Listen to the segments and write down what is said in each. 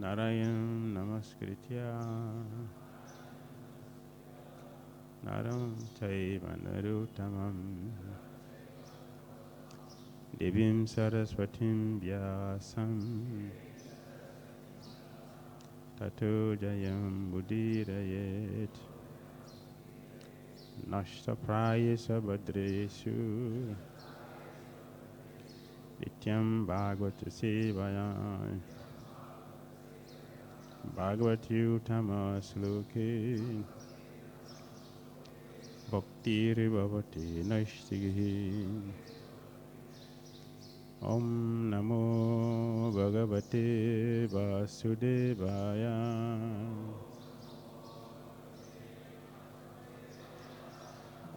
Narayam Namaskritya Naram Chaiva Naruttamam Devim Saraswatim Vyasam Tato Jayam Buddhirayet Nashtaprayesa Bhadreshu Nityam Bhagavata Sevaya Bhagavati Uttama Sloke Bhakti Rivavati Nashtighi Om Namo Bhagavate Vasudevaya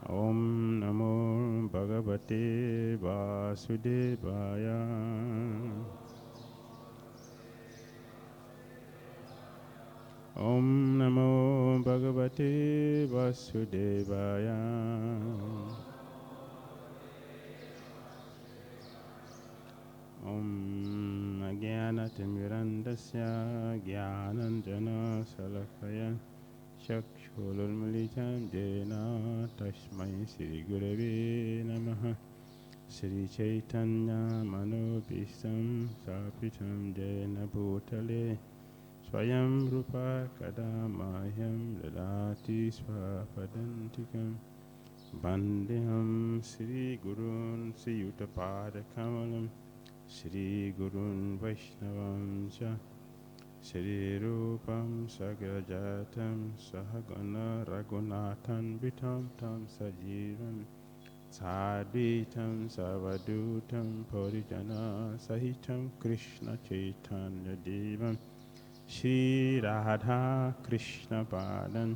Om Namo Bhagavate Vasudevaya Om Namo Bhagavate Vasudevaya Om Ajnanatirmirandasya Jnananjana Salakaya Chakshululmilitam Jena Tasmai Sri Gurave Namaha Sri Chaitanya Manobhistam Sapitam Jena Bhutale Swayam Rupa Kadamayam Ladati Swapadantikam Bandeham Sri Gurun Sri Yuttapada Kamalam Sri Gurun Vaishnavam Cha Sri Rupam Sagrajatam Sahagana Raghunathan Vitam Tam Sajivam Sadvitam Savadutam Parijana Sahitam Krishna Chaitanya Devam Shri Radha Krishna Padan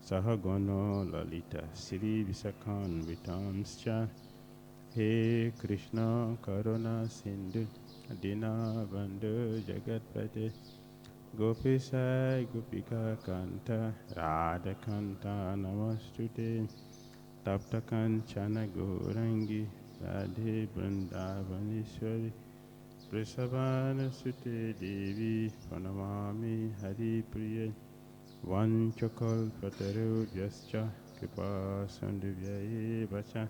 Sahagana Lalita Sri Visakan Vitamscha He Krishna Karuna Sindhu Dina Bandhu Jagatpate Gopisai Gopika Kanta Radha Kanta Namastute Tapta Kanchana Gourangi Radhe Vrindavaneshwari Prisavana Sute Devi Pranamami Hari Priya Vanchakal Pataru Vyascha Kripa Sandhya Vacha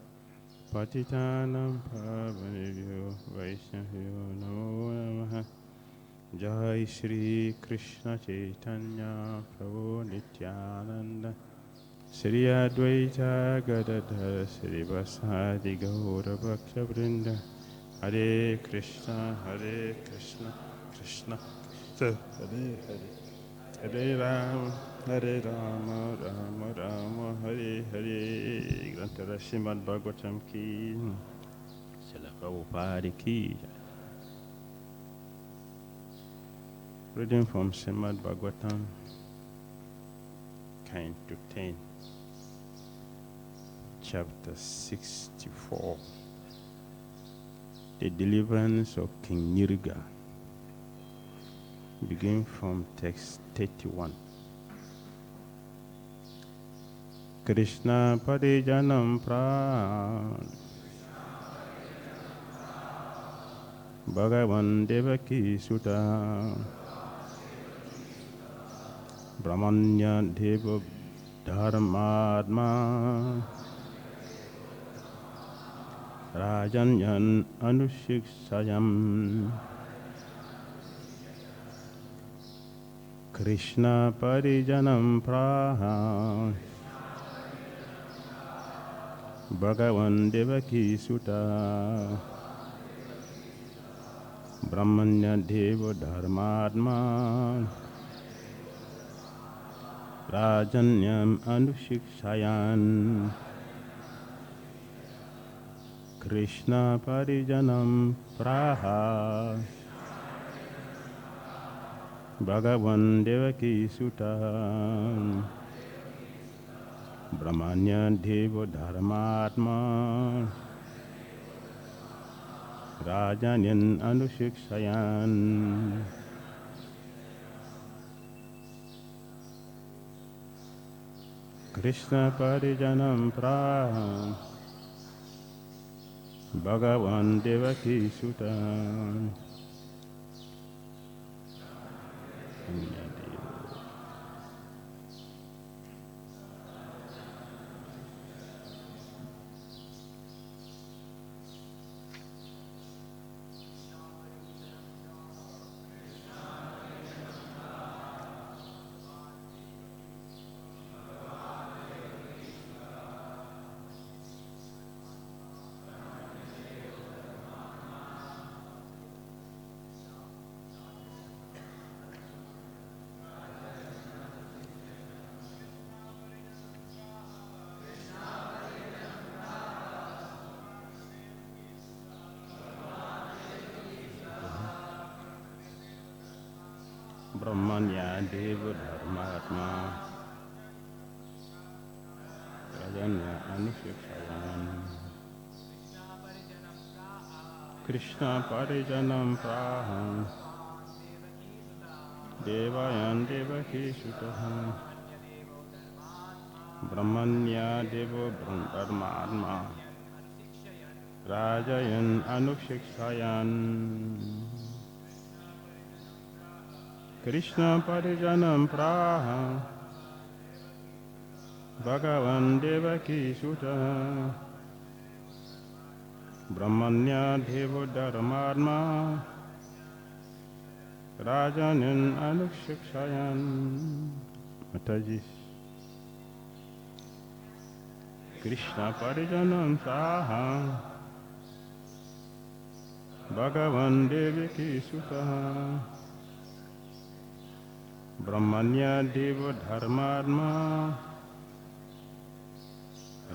Patitanam Pavanebhyo Vaishnavyo Namo Namaha Jai Shri Krishna Chaitanya Prabhu Nityananda Shri Advaita Gadadhara Shri Vasadi Gaura Bhaksha Vrinda Hare Krishna Krishna Krishna Hare Hare Hare Rama Rama Rama Hare Hare Grantara Srimad Bhagavatam ki Srila Prabhupada ki Reading from Srimad Bhagavatam Canto 10 Chapter 64 The Deliverance of King Nirga. Begin from text 31. Krishna Parijanam Pran Bhagavan Devaki Sutta Brahmanya Deva Dharmadma Rajanyan Anushikshayam Krishna Parijanam Praha Bhagavan Devaki Sutta Brahmanya Deva Dharmadma Rajanyam Anushikshayam Krishna Parijanam Praha Bhagavan Devaki Sutta Brahmanya Deva Dharmatma Rajanyan Anushikshayam Krishna Parijanam Praha Bhagavan Devaki Sutta Brahmanya Deva Dharmatma Rajanya Anushikshayan Krishna Parijanam Praham Devayan Devaki Sutaham Brahmanya Deva Dharmatma Rajayan Anushikshayan Krishna Parijanam Praha Bhagavan Devaki Sutta Brahmanya Devo Dharmarma Rajanan Anukshakshayan Mataji Krishna Parijanam Praha Bhagavan Devaki Sutta Brahmanya Deva Dharmarma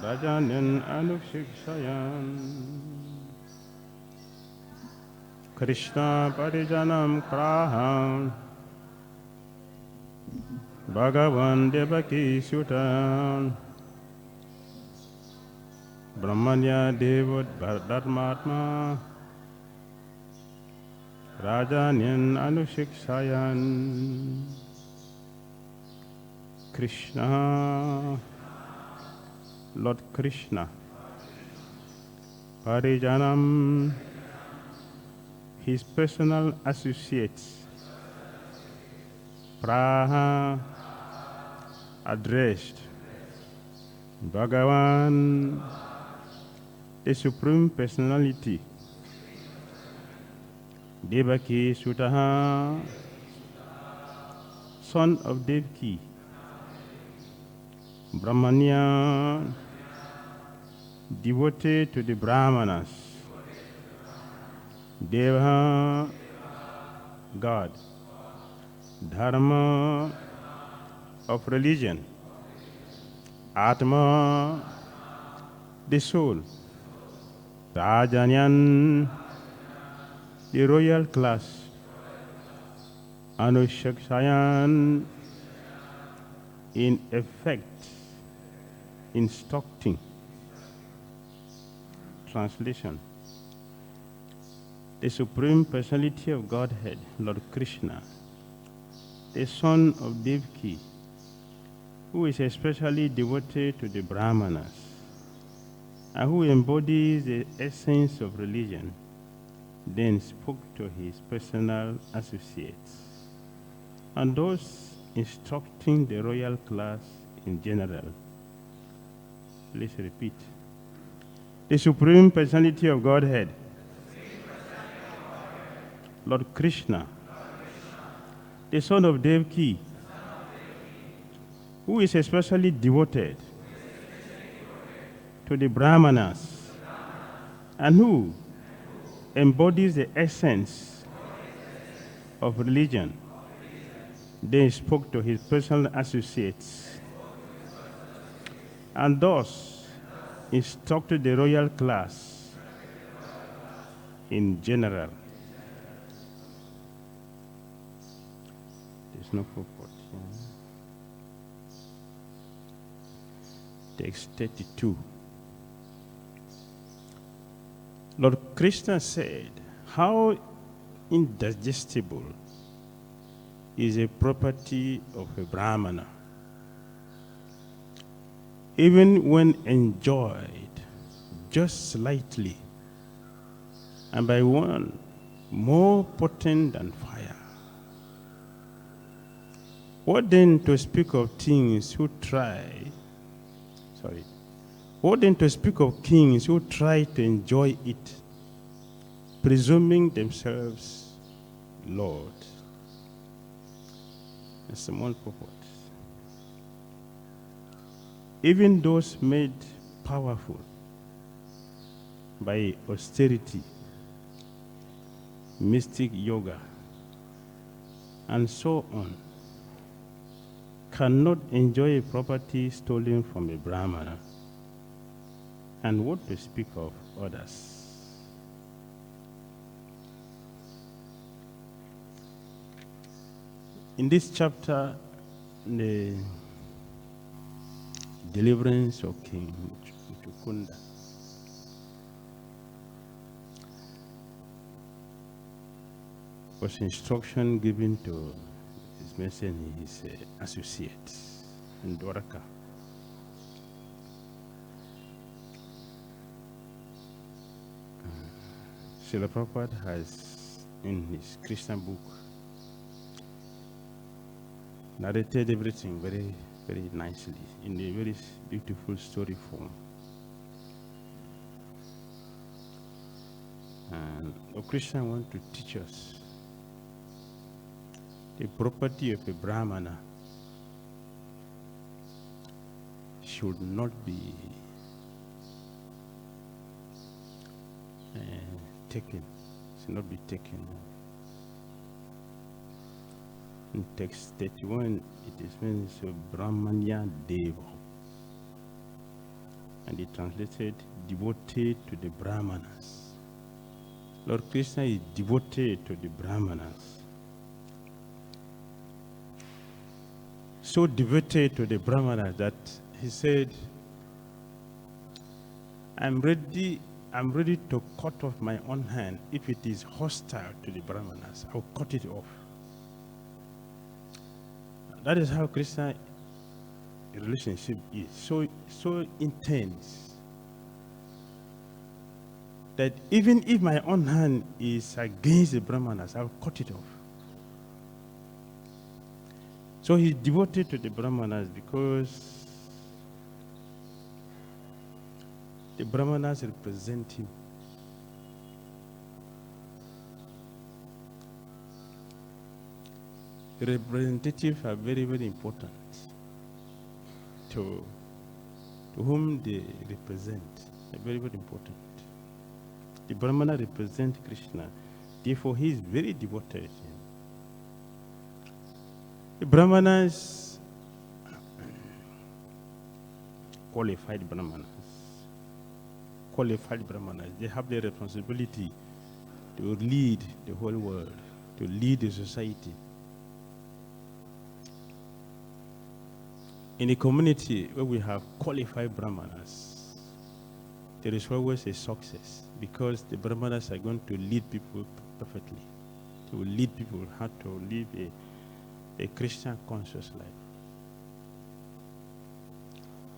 Rajanan Anukshakshayan Krishna Parijanam Kraham Bhagavan Devaki Sutta Brahmanya Deva Dharmatma Rajanan Anukshakshayan Krishna, Lord Krishna, Parijanam, his personal associates, Praha, addressed, Bhagavan, the Supreme Personality, Devaki Sutaha, son of Devaki, Brahmanya, devoted to the Brahmanas, Deva, God, Dharma, of religion, Atma, the soul, Rajanyan, the royal class, Anushaksayan, in effect, instructing. Translation. The Supreme Personality of Godhead, Lord Krishna, the son of Devaki, who is especially devoted to the Brahmanas, and who embodies the essence of religion, then spoke to his personal associates, and those instructing the royal class in general. Let's repeat. The Supreme Personality of Godhead, Lord Krishna, the son of Devaki, who is especially devoted to the Brahmanas, and who embodies the essence of religion, then spoke to his personal associates, and thus instructed the royal class in general. There's no purport here. Text 32. Lord Krishna said, how indigestible is a property of a Brahmana, even when enjoyed just slightly and by one more potent than fire. What then to speak of things who what then to speak of kings who try to enjoy it, presuming themselves Lord? A small purport. Even those made powerful by austerity, mystic yoga, and so on, cannot enjoy a property stolen from a Brahmana, and what to speak of others. In this chapter, the deliverance of King Mukunda was instruction given to his messenger, his associates in Dwaraka. Srila Prabhupada has, in his Krishna book, narrated everything very, very nicely in a very beautiful story form. And Krishna wants to teach us the property of a Brahmana should not be taken, should not be taken. In text 31, it is mentioned Brahmanya Deva, and it translated devoted to the Brahmanas. Lord Krishna is devoted to the Brahmanas. So devoted to the Brahmanas that he said, I'm ready to cut off my own hand if it is hostile to the Brahmanas. I'll cut it off. That is how Krishna relationship is so intense that even if my own hand is against the Brahmanas, I'll cut it off. So he's devoted to the Brahmanas because the Brahmanas represent him. Representatives are very, very important to whom they represent. They're very, very important. The Brahmana represents Krishna, therefore he is very devoted to him. The Brahmanas, qualified Brahmanas, they have the responsibility to lead the whole world, to lead the society. In a community where we have qualified Brahmanas, there is always a success because the Brahmanas are going to lead people perfectly. They will lead people how to live a Christian conscious life.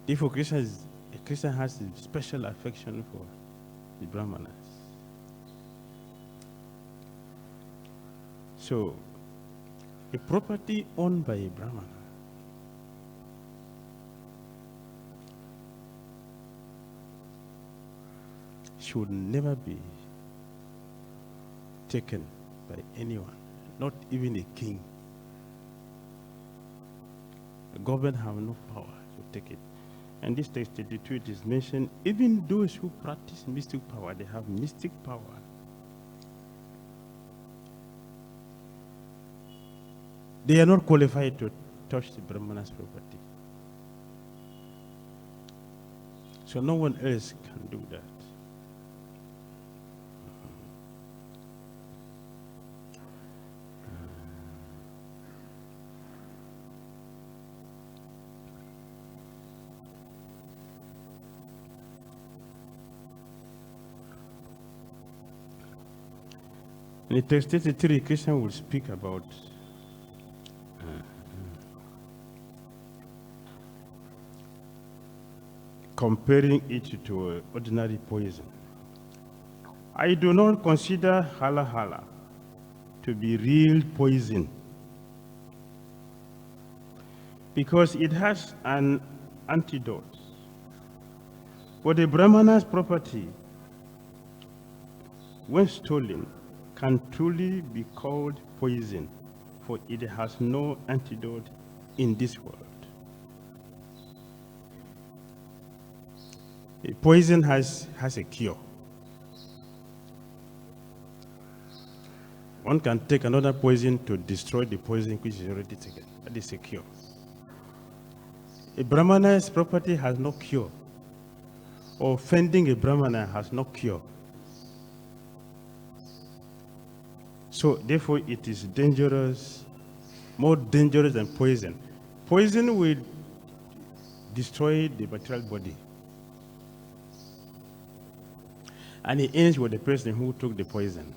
Therefore, a Christian has a special affection for the Brahmanas. So, a property owned by a Brahmana should never be taken by anyone, not even a king. The government have no power to take it. And this text 32, it is mentioned, even those who practice mystic power, they have mystic power. They are not qualified to touch the Brahmana's property. So no one else can do that. In text 33, Krishna will speak about comparing it to ordinary poison. I do not consider hala to be real poison. because it has an antidote. But the Brahmana's property, when stolen, can truly be called poison, for it has no antidote in this world. A poison has a cure. One can take another poison to destroy the poison which is already taken. That is a cure. A Brahmana's property has no cure. Offending a Brahmana has no cure. So therefore it is dangerous, more dangerous than poison. Poison will destroy the material body. And it ends with the person who took the poison.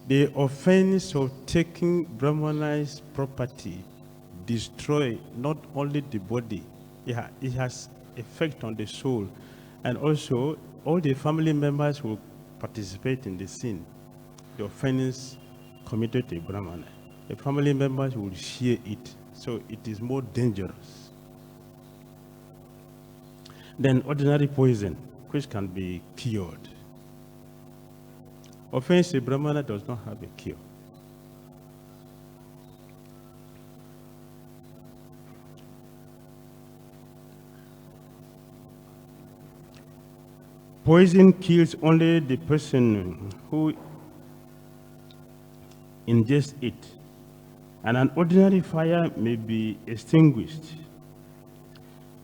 The offense of taking Brahmana's property destroy not only the body, it has effect on the soul, and also all the family members who participate in the sin. The offense committed to a Brahmana, the family members will share it, so it is more dangerous than ordinary poison, which can be cured. Offense to a Brahmana does not have a cure. Poison kills only the person who ingests it, and an ordinary fire may be extinguished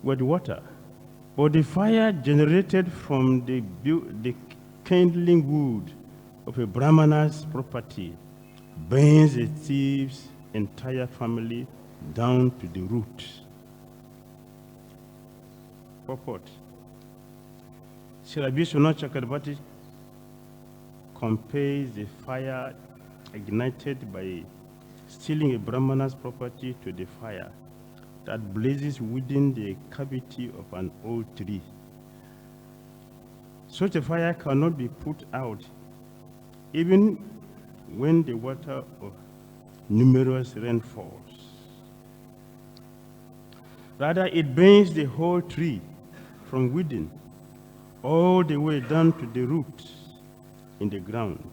with water, but the fire generated from the kindling wood of a Brahmana's property burns a thief's entire family down to the root. Purport. Sri Vishwanath Chakrabarti compares the fire ignited by stealing a Brahmana's property to the fire that blazes within the cavity of an old tree. Such a fire cannot be put out even when the water of numerous rainfalls. Rather, it burns the whole tree from within, all the way down to the roots in the ground.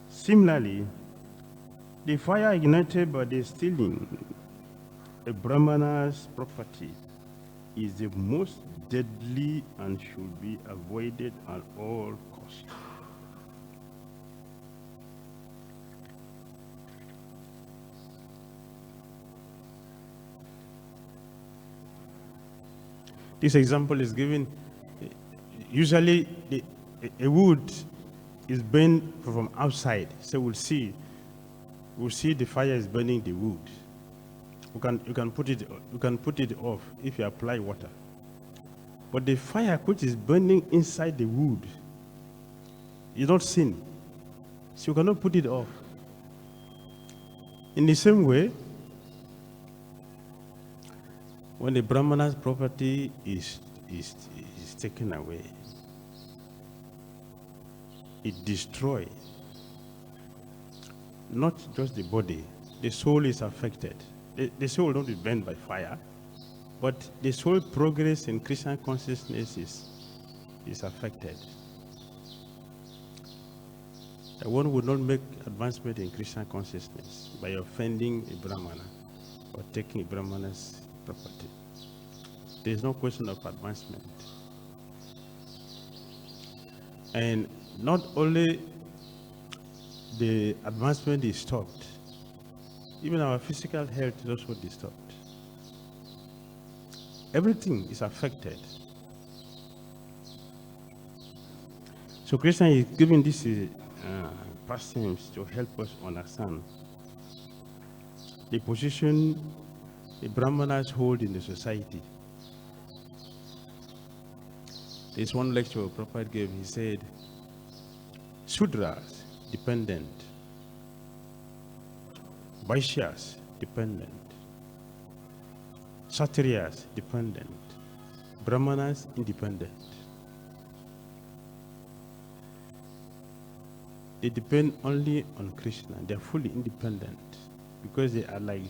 Similarly, the fire ignited by the stealing a Brahmana's property is the most deadly and should be avoided at all costs. This example is given. Usually, a wood is burned from outside, so we'll see the fire is burning the wood. You can put it off if you apply water. But the fire which is burning inside the wood is not seen, so you cannot put it off. In the same way, when the Brahmana's property is taken away, it destroys not just the body, the soul is affected. The soul will not be burned by fire, but the soul progress in Krishna consciousness is affected. One would not make advancement in Krishna consciousness by offending a Brahmana or taking a Brahmana's property. There is no question of advancement. And not only the advancement is stopped, even our physical health is also disturbed. Everything is affected. So Krishna is giving this passages to help us understand the position the Brahmanas hold in the society. There's one lecture Prabhupada gave, he said, Sudras, dependent. Vaishyas, dependent. Kshatriyas, dependent. Brahmanas, independent. They depend only on Krishna. They are fully independent because they are like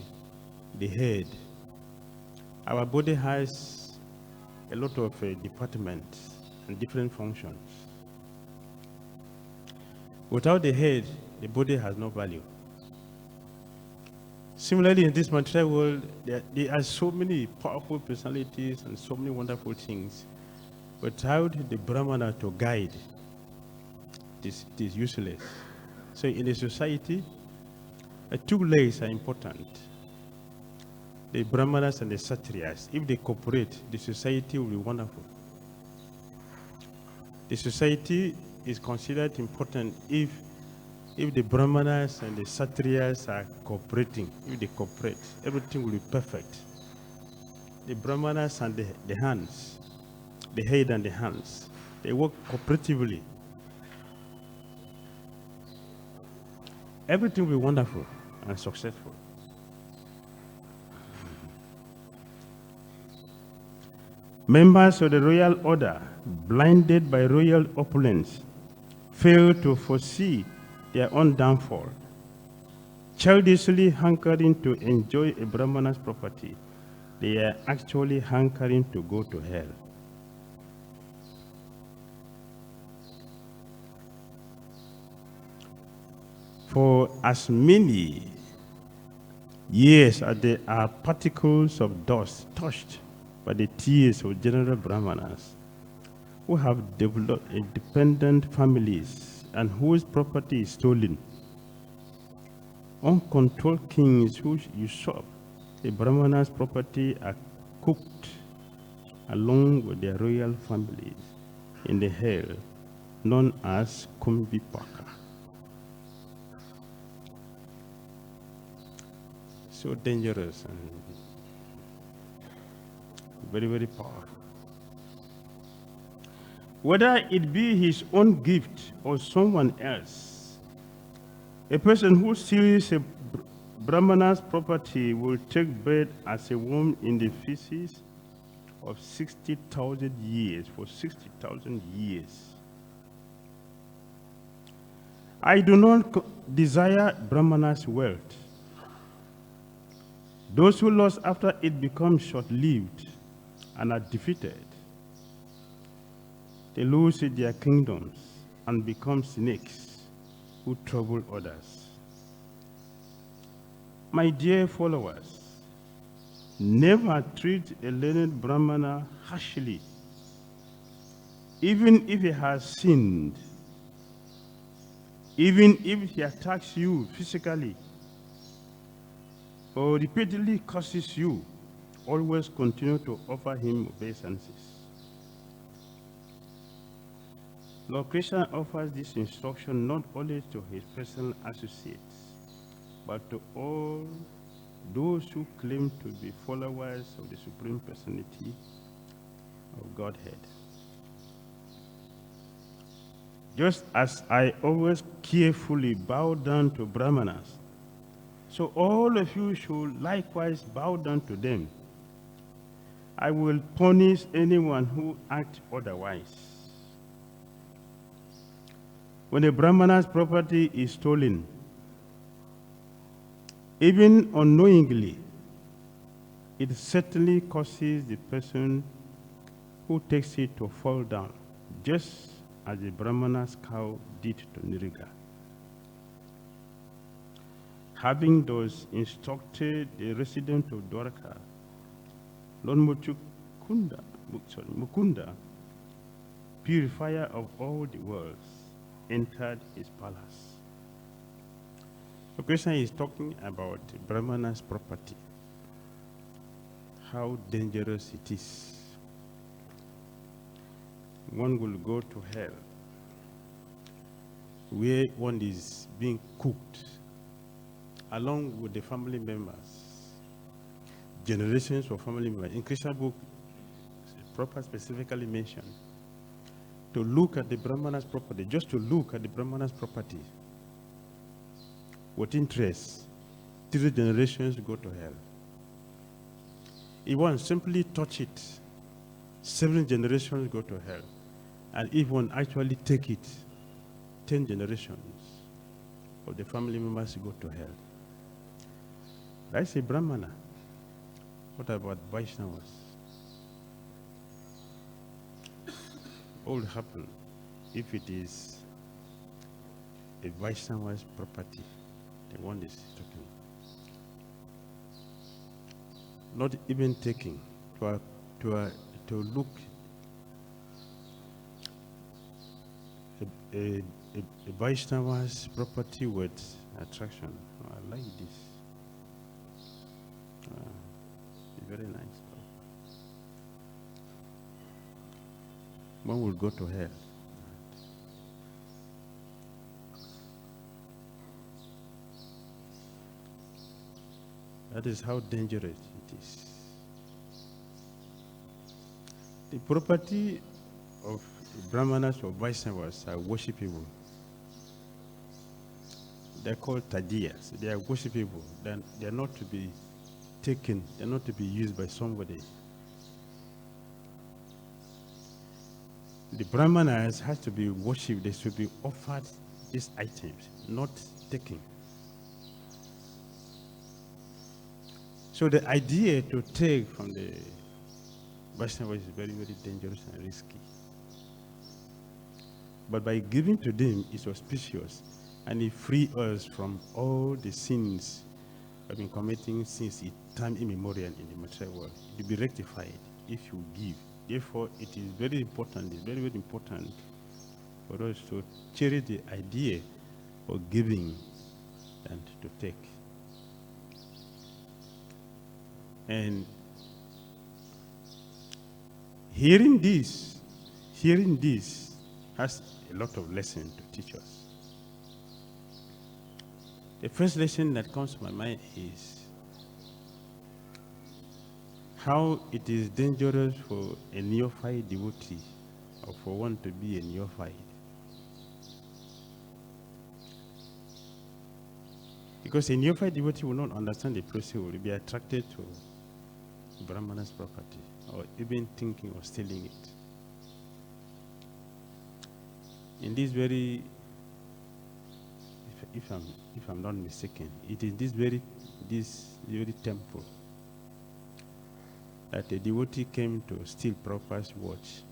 the head. Our body has a lot of departments and different functions. Without the head, the body has no value. Similarly, in this material world, there are so many powerful personalities and so many wonderful things. Without the Brahmana to guide, it is useless. So in a society, two layers are important. The Brahmanas and the Kshatriyas. If they cooperate, the society will be wonderful. The society is considered important if the Brahmanas and the Kshatriyas are cooperating. If they cooperate, everything will be perfect. The Brahmanas and the hands, the head and the hands, they work cooperatively. Everything will be wonderful and successful. Members of the royal order, blinded by royal opulence, fail to foresee their own downfall. Childishly hankering to enjoy a Brahmana's property, they are actually hankering to go to hell. For as many years as there are particles of dust touched by the tears of general Brahmanas, who have developed independent families and whose property is stolen, uncontrolled kings who usurp the Brahmanas' property are cooked along with their royal families in the hell known as Kumbhipaka. So dangerous and very, very powerful. Whether it be his own gift or someone else, a person who steals a Brahmana's property will take bread as a worm in the feces of 60,000 years, for 60,000 years. I do not desire Brahmana's wealth. Those who lust after it become short-lived and are defeated. They lose their kingdoms and become snakes who trouble others. My dear followers, never treat a learned Brahmana harshly, even if he has sinned, even if he attacks you physically, or repeatedly curses you. Always continue to offer him obeisances. Lord Krishna offers this instruction not only to his personal associates, but to all those who claim to be followers of the Supreme Personality of Godhead. Just as I always carefully bow down to Brahmanas, so all of you should likewise bow down to them. I will punish anyone who acts otherwise. When a Brahmana's property is stolen, even unknowingly, it certainly causes the person who takes it to fall down, just as the Brahmana's cow did to Niriga. Having thus instructed the resident of Dwarka, Lord Mukunda, purifier of all the worlds, entered his palace. So Krishna is talking about Brahmana's property, how dangerous it is. One will go to hell, where one is being cooked along with the family members, generations of family members. In Krishna book, proper specifically mentioned, to look at the Brahmana's property, just to look at the Brahmana's property with interest, 3 generations go to hell. If one simply touch it, 7 generations go to hell. And if one actually take it, 10 generations of the family members go to hell. That's a Brahmana. What about Vaishnavas? What will happen if it is a Vaishnava's property, the one is talking? Not even taking, to look a Vaishnava's property with attraction. Oh, I like this. Very nice. One will go to hell. That is how dangerous it is. The property of Brahmanas or Vaishnavas are worshipable. They are called Tadiyas. They are worshipable. They are not to be taken. They are not to be used by somebody. The Brahmanas has to be worshipped. They should be offered these items, not taken. So the idea to take from the Vaishnava is very, very dangerous and risky. But by giving to them, it's auspicious, and it frees us from all the sins we've been committing since time immemorial in the material world. It will be rectified if you give. Therefore, it is very important, it's very, very important for us to cherish the idea of giving and to take. And hearing this has a lot of lessons to teach us. The first lesson that comes to my mind is how it is dangerous for a neophyte devotee or for one to be a neophyte. Because a neophyte devotee will not understand the process, will be attracted to Brahmana's property or even thinking of stealing it. In this very, if I'm not mistaken, it is this very temple that a devotee came to steal Prabhupada's watch.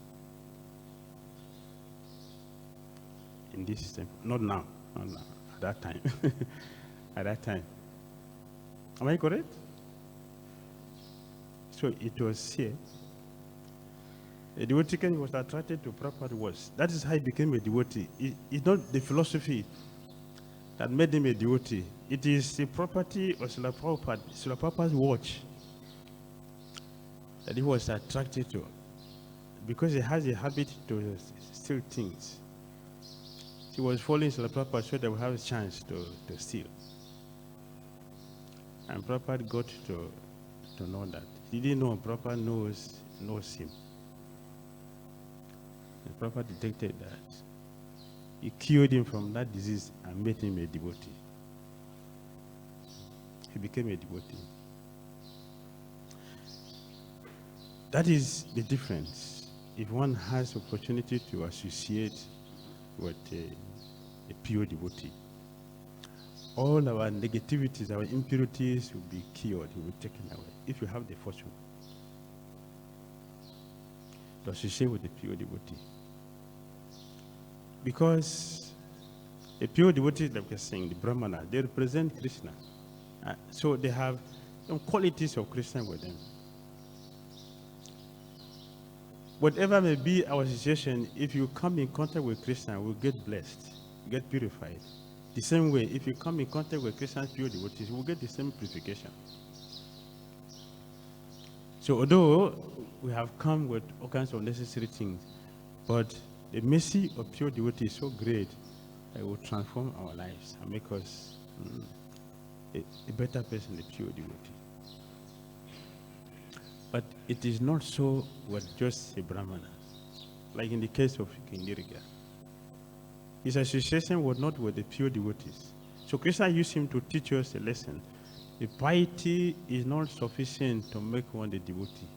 In this temple, not now, at that time. At that time. Am I correct? So it was here. A devotee was attracted to Prabhupada's watch. That is how he became a devotee. It's not the philosophy that made him a devotee. It is the property of Srila Prabhupada's watch that he was attracted to, because he has a habit to steal things. He was following Srila Prabhupada so that we have a chance to steal. And Prabhupada got to know that. He didn't know Prabhupada knows him. And Prabhupada detected that. He cured him from that disease and made him a devotee. He became a devotee. That is the difference. If one has opportunity to associate with a pure devotee, all our negativities, our impurities will be cured, will be taken away. If you have the fortune to associate with a pure devotee. Because a pure devotee, like we're saying, the Brahmana, they represent Krishna. So they have some qualities of Krishna with them. Whatever may be our situation, if you come in contact with Krishna, we'll get blessed, get purified. The same way, if you come in contact with Krishna's pure devotees, we'll get the same purification. So although we have come with all kinds of necessary things, but the mercy of pure devotee is so great that it will transform our lives and make us a better person, a pure devotee. But it is not so with just a Brahmana, like in the case of Kindirga. His association was not with the pure devotees. So Krishna used him to teach us a lesson. The piety is not sufficient to make one a devotee.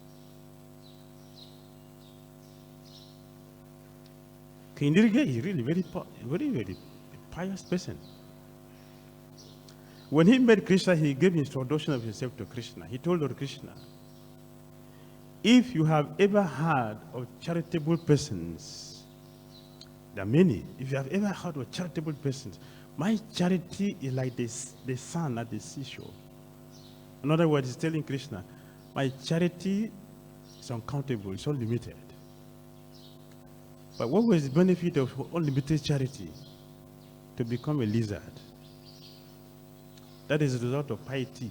Kindirga is really very pious person. When he met Krishna, he gave introduction of himself to Krishna. He told Lord Krishna, If you have ever heard of charitable persons, there are many. If you have ever heard of charitable persons, my charity is like this, the sun at the seashore. In other words, he's telling Krishna, my charity is uncountable, it's unlimited. But what was the benefit of unlimited charity? To become a lizard. That is the result of piety.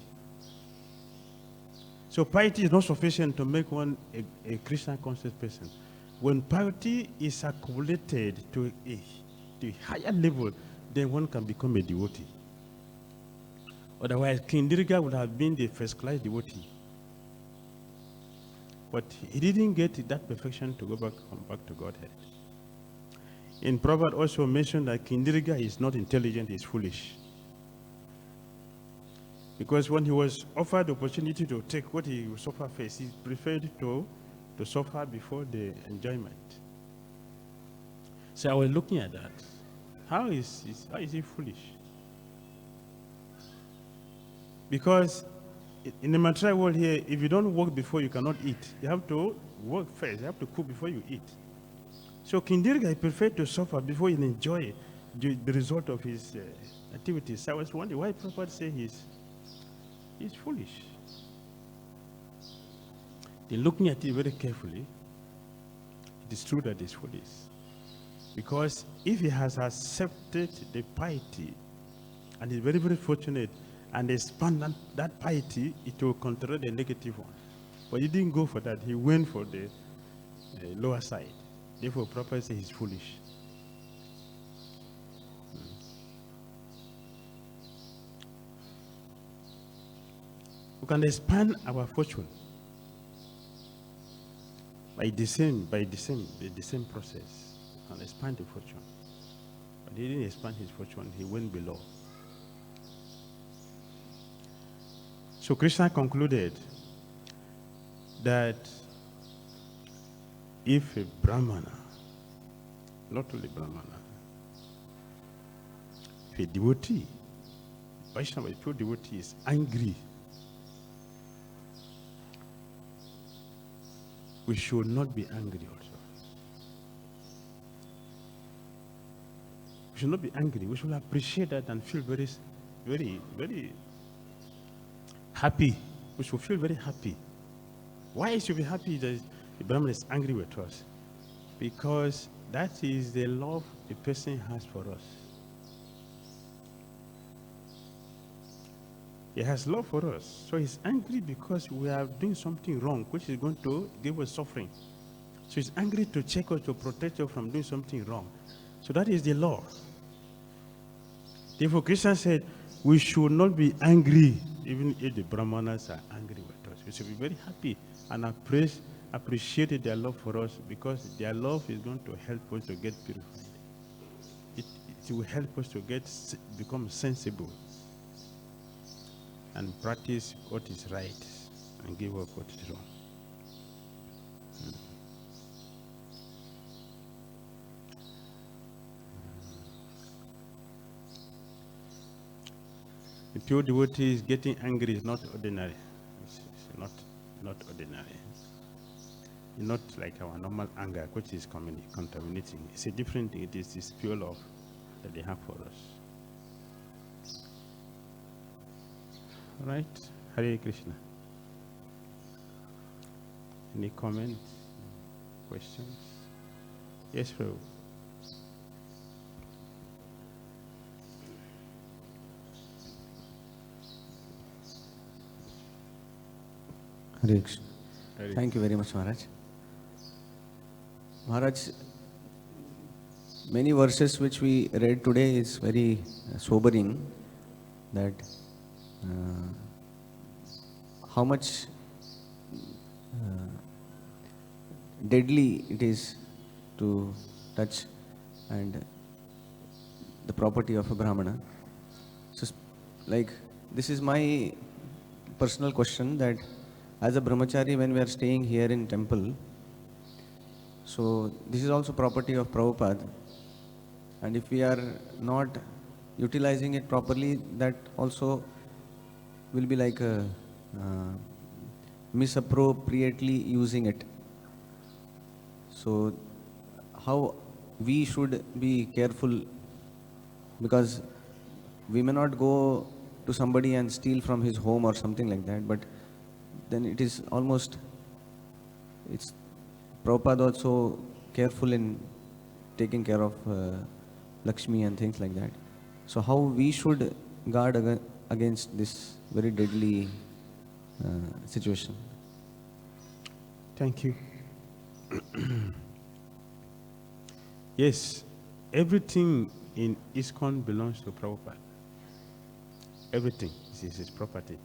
So piety is not sufficient to make one a Krishna conscious person. When piety is accumulated to a higher level, then one can become a devotee. Otherwise, King Dhira would have been the first-class devotee. But he didn't get that perfection to come back to Godhead. In Proverbs also mentioned that King Dhira is not intelligent, he's foolish. Because when he was offered the opportunity to take what he would suffer first, he preferred to suffer before the enjoyment. So I was looking at that. How is he foolish? Because in the material world here, if you don't work before, you cannot eat. You have to work first. You have to cook before you eat. So King Dhira preferred to suffer before he enjoy the result of his activities. So I was wondering why Prabhupada say he's foolish. They're looking at it very carefully. It is true that he's foolish. Because if he has accepted the piety and is very, very fortunate and expand that piety, it will control the negative one. But he didn't go for that. He went for the lower side. Therefore, Prabhupada says he's foolish. We can expand our fortune by the same process. We can expand the fortune. But he didn't expand his fortune, he went below. So Krishna concluded that if a Brahmana, not only Brahmana, if a devotee, Vaishnava, a pure devotee is angry, we should not be angry also. We should not be angry. We should appreciate that and feel very, very, very happy. We should feel very happy. Why should we be happy that the Brahman is angry with us? Because that is the love the person has for us. He has love for us. So he's angry because we are doing something wrong, which is going to give us suffering. So he's angry to check us, to protect us from doing something wrong. So that is the law. Therefore, Krishna said, we should not be angry, even if the Brahmanas are angry with us. We should be very happy and appreciate their love for us, because their love is going to help us to get purified. It will help us to become sensible and practice what is right and give up what is wrong. The pure devotee is getting angry is not ordinary. It's not ordinary. It's not like our normal anger, which is contaminating. It's a different thing. It is this pure love that they have for us. All right? Hare Krishna. Any comments? Questions? Yes, Prabhu. Hare Krishna. Thank you very much, Maharaj. Maharaj, many verses which we read today is very sobering, that how much deadly it is to touch and the property of a Brahmana. So, like, this is my personal question, that as a brahmachari, when we are staying here in temple, so this is also property of Prabhupada, and if we are not utilizing it properly, that also will be like a misappropriately using it. So how we should be careful, because we may not go to somebody and steal from his home or something like that, but then it is almost, it's Prabhupada also careful in taking care of Lakshmi and things like that. So how we should guard against this very deadly situation? Thank you. Yes, everything in ISKCON belongs to Prabhupada. Everything is his property,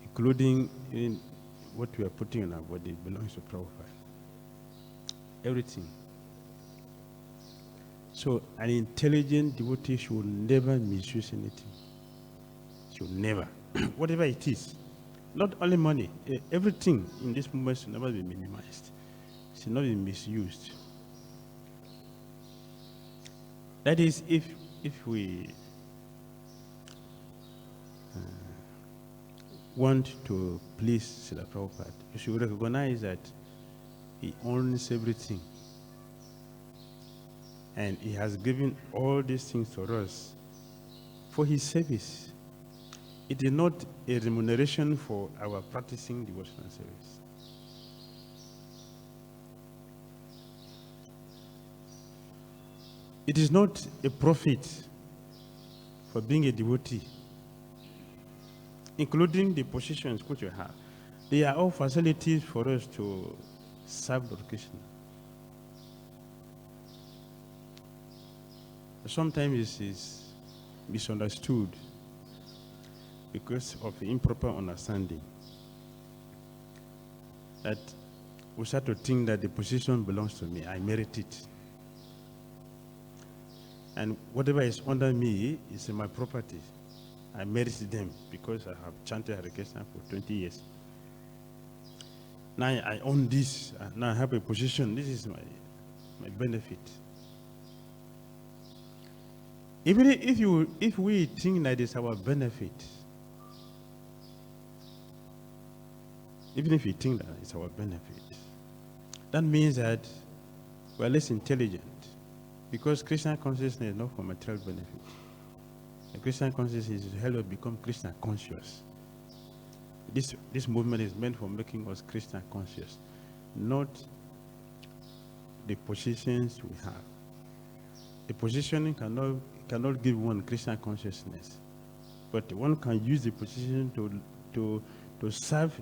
including in what we are putting in our body belongs to Prabhupada. Everything. So an intelligent devotee should never misuse anything. Should never. Whatever it is. Not only money. Everything in this movement should never be minimized. Should not be misused. That is, if we want to please Srila Prabhupada, we should recognize that he owns everything. And he has given all these things to us for his service. It is not a remuneration for our practicing devotional service. It is not a profit for being a devotee, including the positions which we have. They are all facilities for us to serve Lord Krishna. Sometimes it is misunderstood because of improper understanding, that we start to think that the position belongs to me, I merit it. And whatever is under me is my property. I merit them because I have chanted Hare Krishna for 20 years. Now I own this, now I have a position, this is my benefit. Even if we think that it's our benefit, even if you think that it's our benefit, that means that we are less intelligent, because Krishna consciousness is not for material benefit. The Krishna consciousness is to help us become Krishna conscious. This movement is meant for making us Krishna conscious, not the positions we have. The positioning cannot give one Krishna consciousness, but one can use the position to serve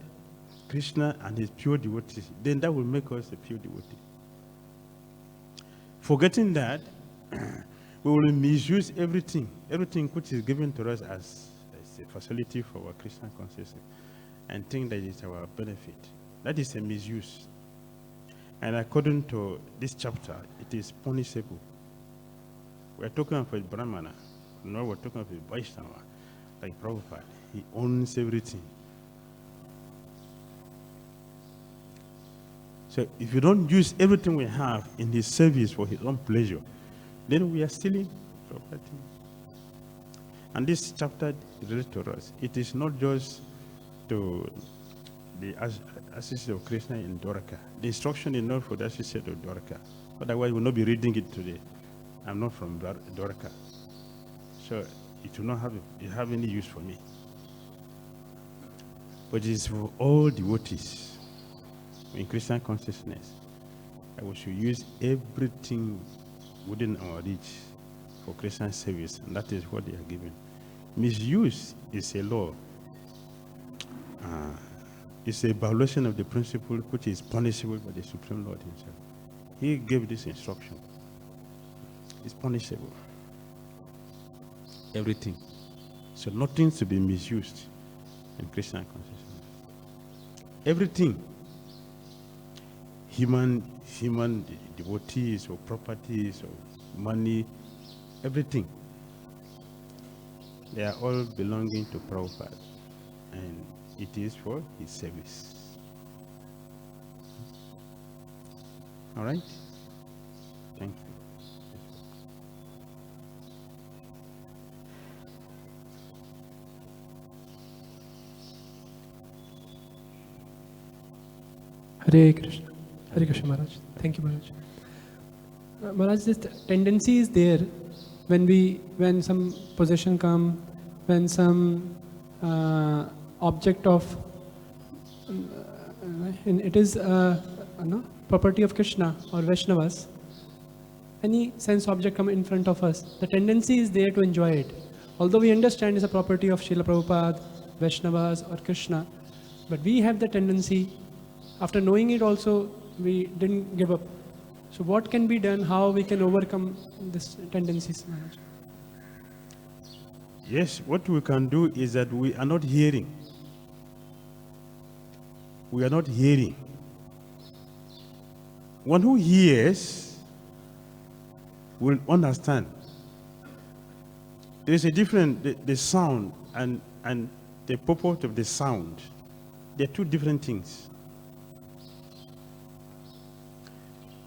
Krishna and his pure devotees. Then that will make us a pure devotee. Forgetting that, we will misuse everything which is given to us as a facility for our Krishna consciousness, and think that it's our benefit. That is a misuse. And according to this chapter, it is punishable. We're talking of a Brahmana. No, we're talking of a Vaishnava, like Prabhupada. He owns everything. So if you don't use everything we have in his service for his own pleasure, then we are stealing property. And this chapter relates to us. It is not just to the associate of Krishna in Dwaraka. The instruction is not for the associate of Dwaraka. Otherwise, we will not be reading it today. I'm not from Dwaraka. So it will not have any use for me. But it is for all devotees in Christian consciousness that we should use everything within our reach for Christian service, and that is what they are given. Misuse is a law. It's a violation of the principle which is punishable by the Supreme Lord himself. He gave this instruction. It's punishable. Everything. So nothing to be misused in Christian consciousness. Everything. Human devotees or properties or money, everything. They are all belonging to Prabhupada, and it is for his service. All right? Thank you. Hare Krishna. Hare Krishna, Maharaj. Thank you, Maharaj. Maharaj, this tendency is there when some possession come, when some object of it is property of Krishna or Vaishnavas, any sense object come in front of us, the tendency is there to enjoy it. Although we understand it's a property of Srila Prabhupada, Vaishnavas or Krishna, but we have the tendency, after knowing it also, we didn't give up. So what can be done, how we can overcome this tendencies, Maharaj? Yes, what we can do is that we are not hearing. We are not hearing. One who hears will understand. There is a difference, the sound and the purport of the sound. They are two different things.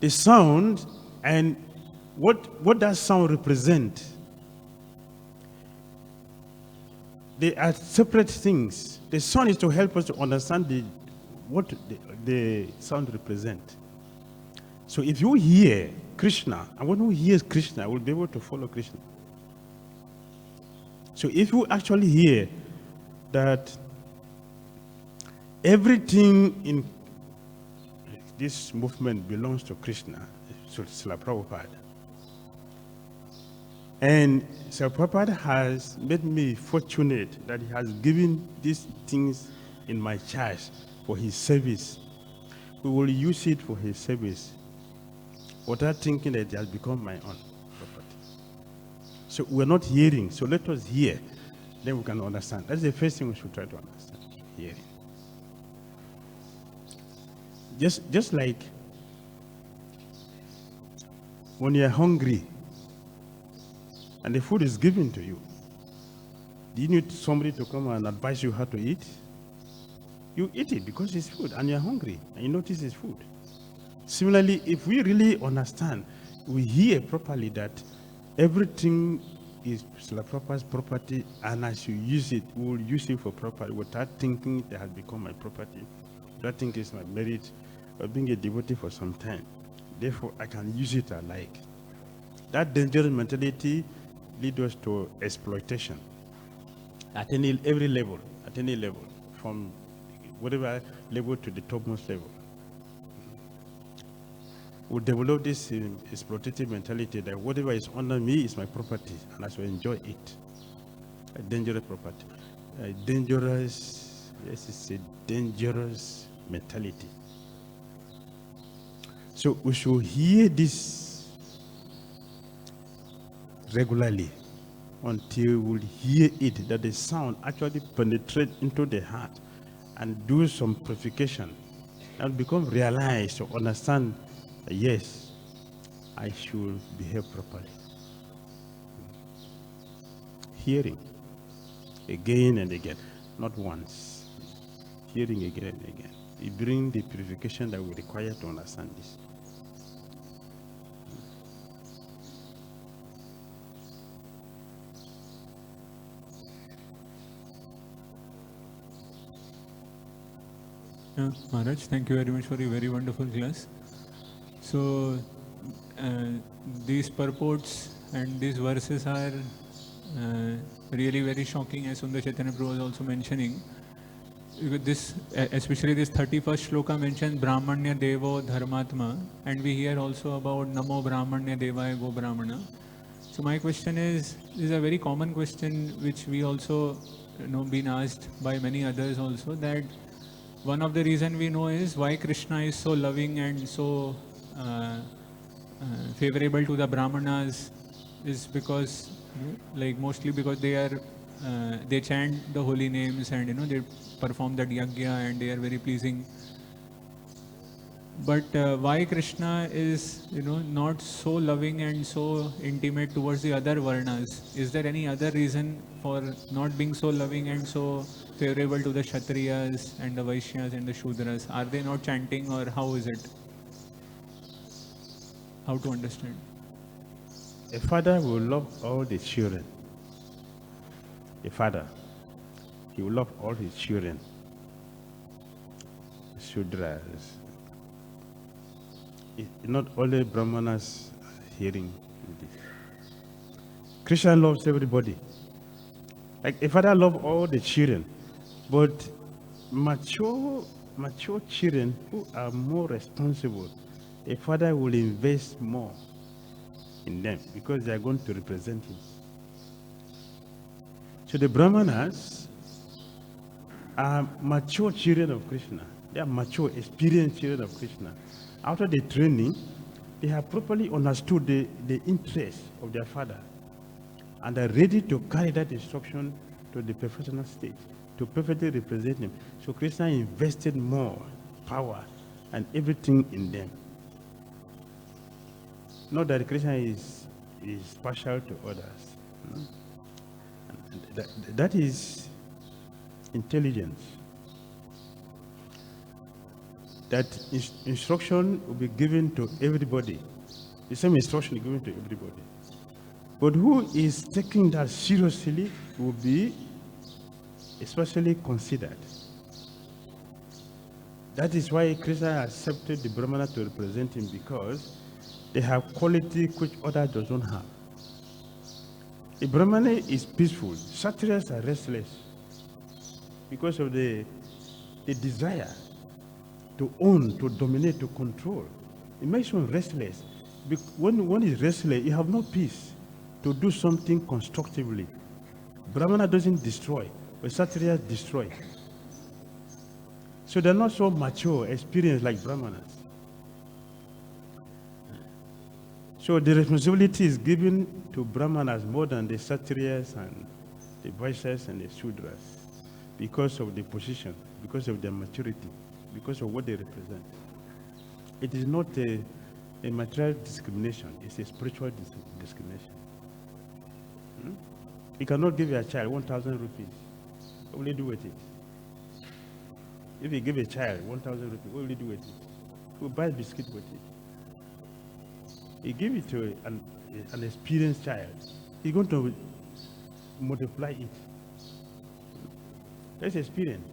The sound and what does sound represent? They are separate things. The sound is to help us to understand what the sound represents. So if you hear Krishna, and one who hears Krishna will be able to follow Krishna. So if you actually hear that everything in this movement belongs to Krishna, Srila Prabhupada, and Srila Prabhupada has made me fortunate that he has given these things in my charge for his service. We will use it for his service without thinking that it has become my own property. So we're not hearing, so let us hear, then we can understand. That's the first thing we should try to understand, hearing. Just like when you're hungry and the food is given to you, do you need somebody to come and advise you how to eat? You eat it because it's food and you're hungry and you notice it's food. Similarly, if we really understand, we hear properly that everything is Srila Prabhupada's property, and as you use it, we will use it for property without thinking it has become my property. Without thinking it's my merit or being a devotee for some time. Therefore, I can use it I like. That dangerous mentality leads us to exploitation at every level, from whatever level to the topmost level. We develop this exploitative mentality that whatever is under me is my property, and I should enjoy it. A dangerous property. A dangerous, yes, it's a dangerous mentality. So we should hear this regularly until we hear it, that the sound actually penetrates into the heart and do some purification and become realized to understand that, yes, I should behave properly. Hearing again and again, not once. Hearing again and again. It brings the purification that we require to understand this. Maharaj, thank you very much for a very wonderful class. So, these purports and these verses are really very shocking, as Sundar Chaitanya Prabhu was also mentioning. This, especially this 31st shloka mentions Brahmanya Devo Dharmatma, and we hear also about Namo Brahmanya Devaya Go Brahmana. So my question is a very common question which we also been asked by many others also, that one of the reason we know is why Krishna is so loving and so favorable to the Brahmanas is because, like mostly because they are they chant the holy names and they perform that yajna and they are very pleasing. But why Krishna is not so loving and so intimate towards the other varnas? Is there any other reason for not being so loving and so favorable to the Kshatriyas and the Vaishyas and the Shudras? Are they not chanting, or how is it? How to understand? A father will love all the children. A father, he will love all his children, Shudras, not only Brahmanas hearing this. Krishna loves everybody. Like a father loves all the children, but mature children who are more responsible, a father will invest more in them because they are going to represent him. So the Brahmanas are mature children of Krishna. They are mature, experienced children of Krishna. After the training, they have properly understood the interest of their father and are ready to carry that instruction to the professional stage, to perfectly represent him. So Krishna invested more power and everything in them. Not that Krishna is partial to others. That is intelligence. That instruction will be given to everybody. The same instruction is given to everybody. But who is taking that seriously will be especially considered. That is why Krishna accepted the Brahmana to represent him, because they have quality which others do not have. The Brahmana is peaceful. Kshatriyas are restless because of the desire to own, to dominate, to control. It makes one restless. When one is restless, you have no peace to do something constructively. Brahmana doesn't destroy, but Kshatriyas destroy. So they're not so mature, experienced like Brahmanas. So the responsibility is given to Brahmanas more than the Kshatriyas and the Vaishyas and the Shudras, because of the position, because of their maturity, because of what they represent. It is not a material discrimination, it's a spiritual discrimination. You cannot give your child 1,000 rupees. What will you do with it? If you give a child 1,000 rupees, what will you do with it? He will buy a biscuit with it. You give it to an experienced child, he's going to multiply it. That's experience.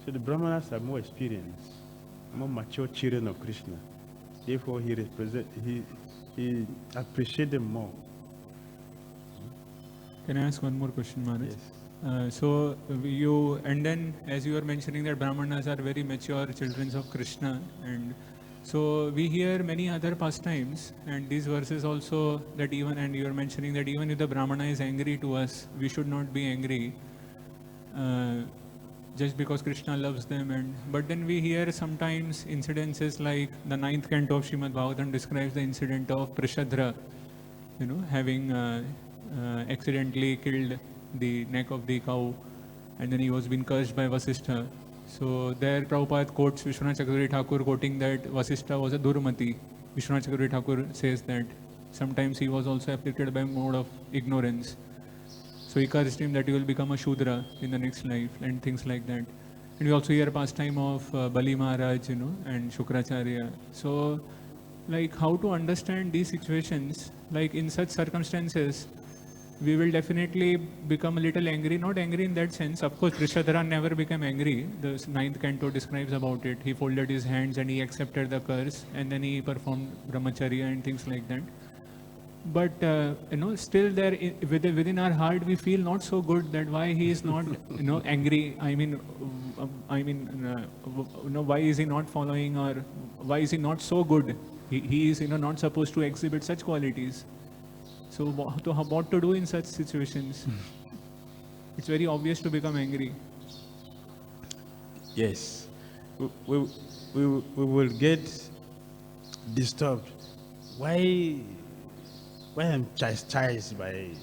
So the Brahmanas are more experienced, more mature children of Krishna. Therefore, he appreciates them more. Can I ask one more question, Maharaj? Yes. So and then as you were mentioning that Brahmanas are very mature children of Krishna, and so we hear many other pastimes, and these verses also that even, and you are mentioning that even if the Brahmana is angry to us, we should not be angry just because Krishna loves them. But then we hear sometimes incidences like the 9th canto of Srimad Bhagavatam describes the incident of Prishadra, having accidentally killed the neck of the cow, and then he was being cursed by Vasishtha. So there Prabhupada quotes Vishwanath Chakravarti Thakur, quoting that Vasishtha was a Durmati. Vishwanath Chakravarti Thakur says that sometimes he was also afflicted by a mode of ignorance. So he cursed him that he will become a Shudra in the next life and things like that. And we also hear pastime of Bali Maharaj, and Shukracharya. So like how to understand these situations, like in such circumstances, we will definitely become a little angry, not angry in that sense. Of course, Prishadhara never became angry. The 9th canto describes about it. He folded his hands and he accepted the curse, and then he performed brahmacharya and things like that. But still there within our heart we feel not so good that why he is not angry. Why is he not following, or why is he not so good? He is not supposed to exhibit such qualities. So what to do in such situations? It's very obvious to become angry. Yes, we will get disturbed. Why I'm chastised by a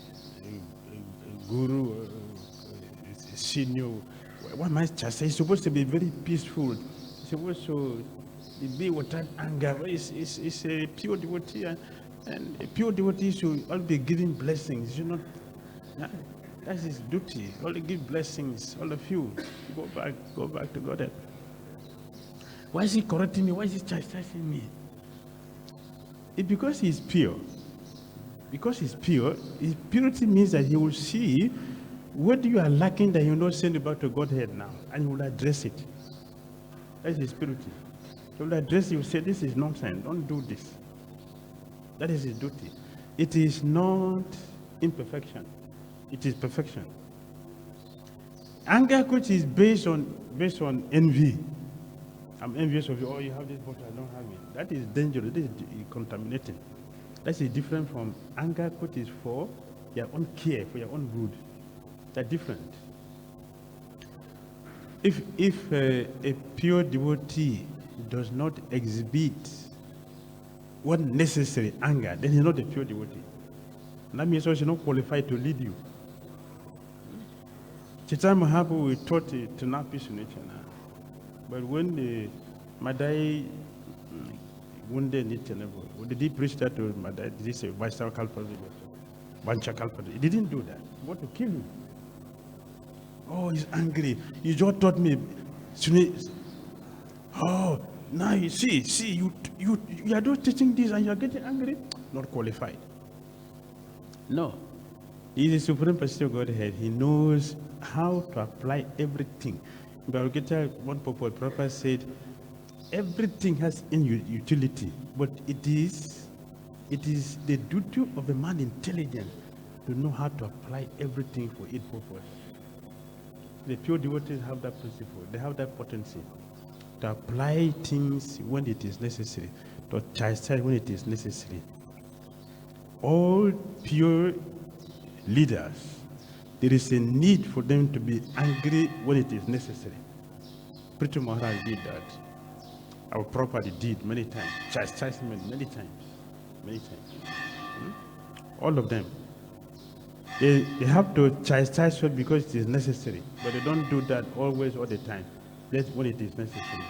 guru, a senior? Why am I chastised? It's supposed to be very peaceful. It's supposed to be without anger. It's a pure devotee, and a pure devotee should all be giving blessings. That's his duty. Only give blessings, all of you. Go back to God. Why is he correcting me? Why is he chastising me? It's because he's pure. Because he's pure, his purity means that he will see what you are lacking that you will not send about to Godhead now, and he will address it. That's his purity. He will address you, say, this is nonsense, don't do this. That is his duty. It is not imperfection, it is perfection. Anger which is based on envy. I'm envious of you, oh, you have this, but I don't have it. That is dangerous, this is contaminating. That is different from anger which is for your own care, for your own good. They're different. If a pure devotee does not exhibit one necessary anger, then he's not a pure devotee. And that means also not qualified to lead you. Chaitanya Mahaprabhu, we taught it to not peace in nature now. But when the Madai wounded nature, when did he preach that to Madai? Did he say Vaishnava Kalpadu, Vancha Kalpadu? He didn't do that. He wanted to kill him. Oh, he's angry. You just taught me. Oh, now you see, you are just teaching this and you are getting angry. Not qualified. No. He is the Supreme Personality of Godhead. He knows how to apply everything. In Bhagavad-gita, one Prabhupada said, everything has in utility, but it is the duty of a man intelligent to know how to apply everything for its purpose. The pure devotees have that principle. They have that potency to apply things when it is necessary, to chastise when it is necessary. All pure leaders, there is a need for them to be angry when it is necessary. Pretty Maharaj did that. Our property did many times. Chastisement many times. Many times. All of them. They have to chastise because it is necessary, but they don't do that always, all the time. That's when it is necessary.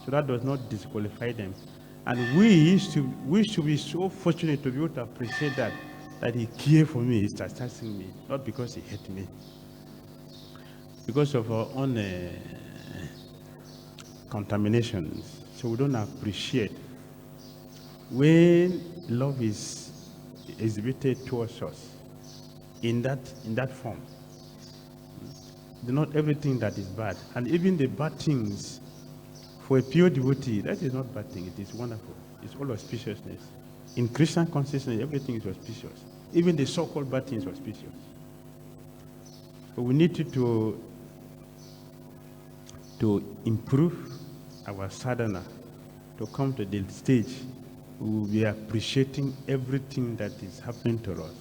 So that does not disqualify them. And we should be so fortunate to be able to appreciate that he cared for me, he's chastising me, not because he hates me. Because of our own contaminations. So we don't appreciate when love is exhibited towards us in that form. Not everything that is bad. And even the bad things, for a pure devotee, that is not bad thing, it is wonderful. It's all auspiciousness. In Christian consciousness, everything is auspicious. Even the so-called bad things are auspicious. But we need to improve our sadhana, to come to the stage where we are appreciating everything that is happening to us.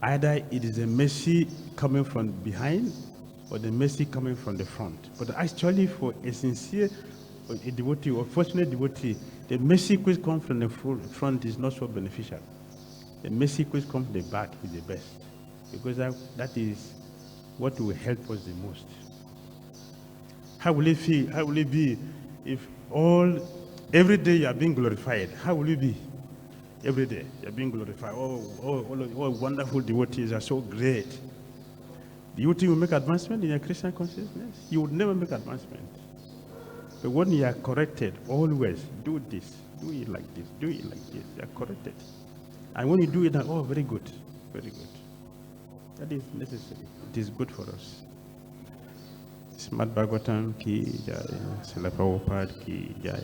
Either it is a mercy coming from behind or the mercy coming from the front. But actually for a sincere a devotee or fortunate devotee, the mercy which comes from the front is not so beneficial. The mercy which comes from the back is the best. Because that is what will help us the most. How will it feel? How will it be if every day you are being glorified? How will it be? Every day you are being glorified. Oh, wonderful devotees are so great. Do you think you will make advancement in your Christian consciousness? You would never make advancement. But when you are corrected, always do this, do it like this, do it like this. You are corrected. And when you do it, oh, very good, very good. That is necessary. It is good for us. Srimad Bhagavatam ki jai, Srila Prabhupada ki jai.